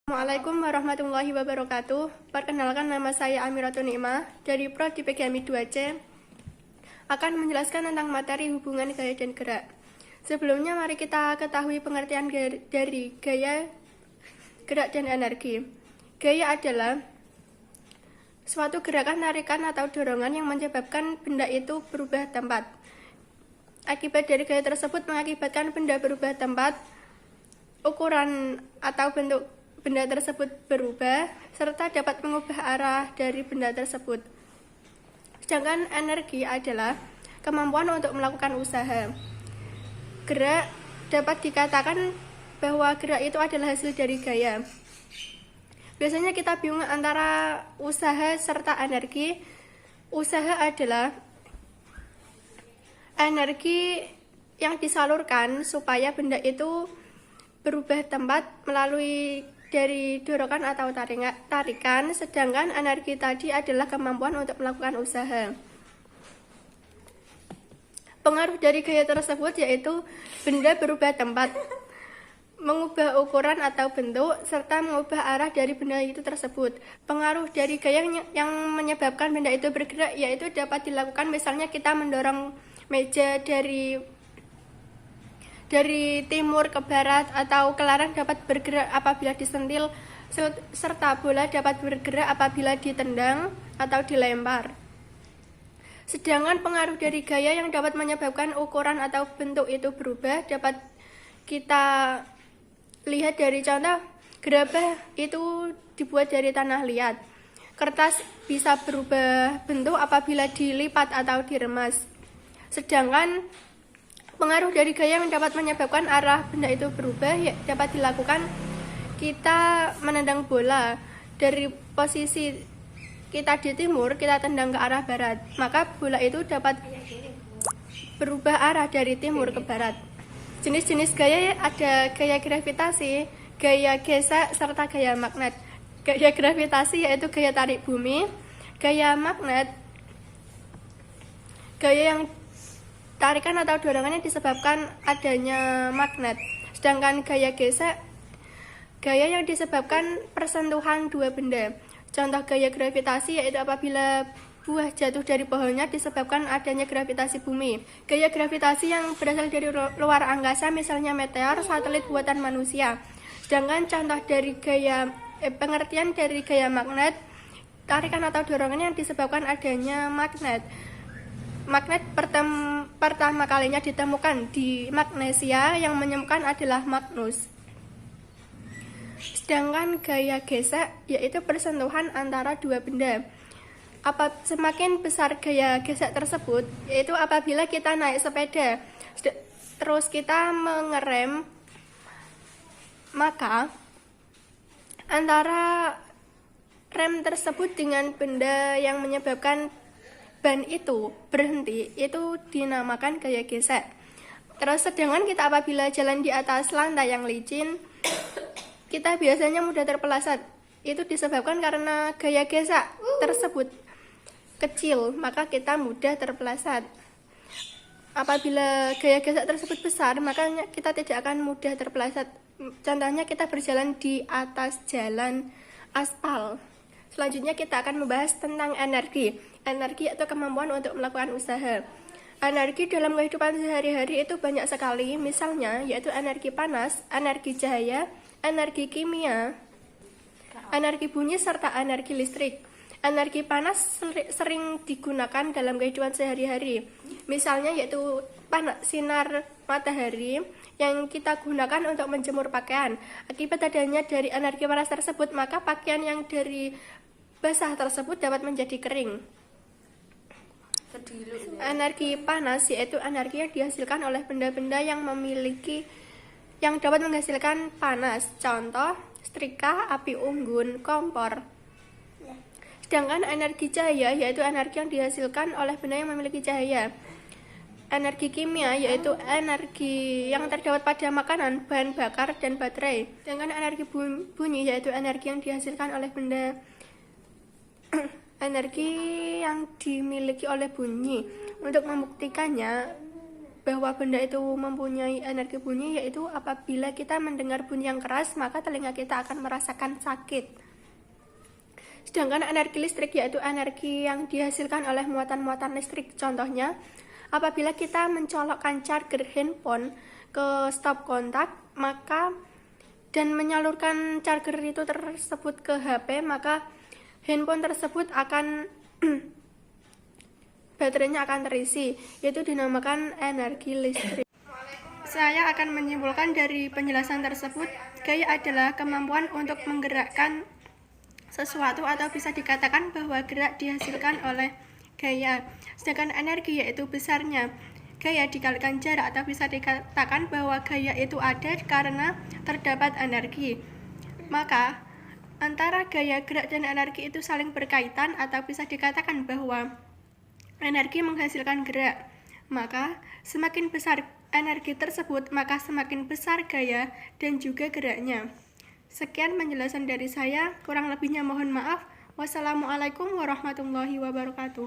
Assalamualaikum warahmatullahi wabarakatuh. Perkenalkan, nama saya Amiratun Nikmah dari Prodi PGMI 2C, akan menjelaskan tentang materi hubungan gaya dan gerak. Sebelumnya mari kita ketahui pengertian dari gaya, gerak, dan energi. Gaya adalah suatu gerakan, tarikan, atau dorongan yang menyebabkan benda itu berubah tempat. Akibat dari gaya tersebut mengakibatkan benda berubah tempat, ukuran atau bentuk benda tersebut berubah, serta dapat mengubah arah dari benda tersebut. Sedangkan energi adalah kemampuan untuk melakukan usaha. Gerak dapat dikatakan bahwa gerak itu adalah hasil dari gaya. Biasanya kita bingung antara usaha serta energi. Usaha adalah energi yang disalurkan supaya benda itu berubah tempat melalui dari dorongan atau tarikan, sedangkan energi tadi adalah kemampuan untuk melakukan usaha. Pengaruh dari gaya tersebut yaitu benda berubah tempat, mengubah ukuran atau bentuk, serta mengubah arah dari benda itu tersebut. Pengaruh dari gaya yang menyebabkan benda itu bergerak yaitu dapat dilakukan misalnya kita mendorong meja dari timur ke barat, atau kelereng dapat bergerak apabila disentil, serta bola dapat bergerak apabila ditendang atau dilempar. Sedangkan pengaruh dari gaya yang dapat menyebabkan ukuran atau bentuk itu berubah dapat kita lihat dari contoh gerabah itu dibuat dari tanah liat. Kertas bisa berubah bentuk apabila dilipat atau diremas. Sedangkan pengaruh dari gaya yang dapat menyebabkan arah benda itu berubah dapat dilakukan kita menendang bola dari posisi kita di timur, kita tendang ke arah barat, maka bola itu dapat berubah arah dari timur ke barat. Jenis-jenis gaya ada gaya gravitasi, gaya gesek, serta gaya magnet. Gaya gravitasi yaitu gaya tarik bumi, gaya magnet gaya yang tarikan atau dorongannya disebabkan adanya magnet. Sedangkan gaya gesek, gaya yang disebabkan persentuhan dua benda. Contoh gaya gravitasi yaitu apabila buah jatuh dari pohonnya disebabkan adanya gravitasi bumi. Gaya gravitasi yang berasal dari luar angkasa, misalnya meteor, satelit buatan manusia. Sedangkan contoh dari pengertian dari gaya magnet, tarikan atau dorongan yang disebabkan adanya magnet. Magnet pertama kalinya ditemukan di Magnesia, yang menemukan adalah Magnus. Sedangkan gaya gesek yaitu persentuhan antara dua benda. Semakin besar gaya gesek tersebut yaitu apabila kita naik sepeda terus kita mengerem, maka antara rem tersebut dengan benda yang menyebabkan ban itu berhenti, itu dinamakan gaya gesek. Terus sedangkan kita apabila jalan di atas lantai yang licin, kita biasanya mudah terpeleset. Itu disebabkan karena gaya gesek tersebut kecil, maka kita mudah terpeleset. Apabila gaya gesek tersebut besar, maka kita tidak akan mudah terpeleset. Contohnya kita berjalan di atas jalan aspal. Selanjutnya kita akan membahas tentang energi. Energi atau kemampuan untuk melakukan usaha. Energi dalam kehidupan sehari-hari itu banyak sekali, misalnya yaitu energi panas, energi cahaya, energi kimia, energi bunyi, serta energi listrik. Energi panas sering digunakan dalam kehidupan sehari-hari, misalnya yaitu sinar matahari yang kita gunakan untuk menjemur pakaian. Akibat adanya dari energi panas tersebut, maka pakaian yang dari basah tersebut dapat menjadi kering. Energi panas yaitu energi yang dihasilkan oleh benda-benda yang dapat menghasilkan panas. Contoh setrika, api unggun, kompor. Sedangkan energi cahaya yaitu energi yang dihasilkan oleh benda yang memiliki cahaya. Energi kimia yaitu energi yang terdapat pada makanan, bahan bakar, dan baterai. Sedangkan energi bunyi yaitu energi yang dihasilkan oleh benda energi yang dimiliki oleh bunyi. Untuk membuktikannya, bahwa benda itu mempunyai energi bunyi, yaitu apabila kita mendengar bunyi yang keras, maka telinga kita akan merasakan sakit. Sedangkan energi listrik yaitu energi yang dihasilkan oleh muatan-muatan listrik. Contohnya, apabila kita mencolokkan charger handphone ke stop kontak, maka dan menyalurkan charger itu tersebut ke HP, maka handphone tersebut akan baterainya akan terisi, yaitu dinamakan energi listrik. Saya akan menyimpulkan dari penjelasan tersebut, gaya adalah kemampuan untuk menggerakkan sesuatu atau bisa dikatakan bahwa gerak dihasilkan oleh gaya. Sedangkan energi yaitu besarnya gaya dikalikan jarak, atau bisa dikatakan bahwa gaya itu ada karena terdapat energi. Maka antara gaya, gerak, dan energi itu saling berkaitan, atau bisa dikatakan bahwa energi menghasilkan gerak. Maka semakin besar energi tersebut, maka semakin besar gaya dan juga geraknya. Sekian penjelasan dari saya, kurang lebihnya mohon maaf. Wassalamualaikum warahmatullahi wabarakatuh.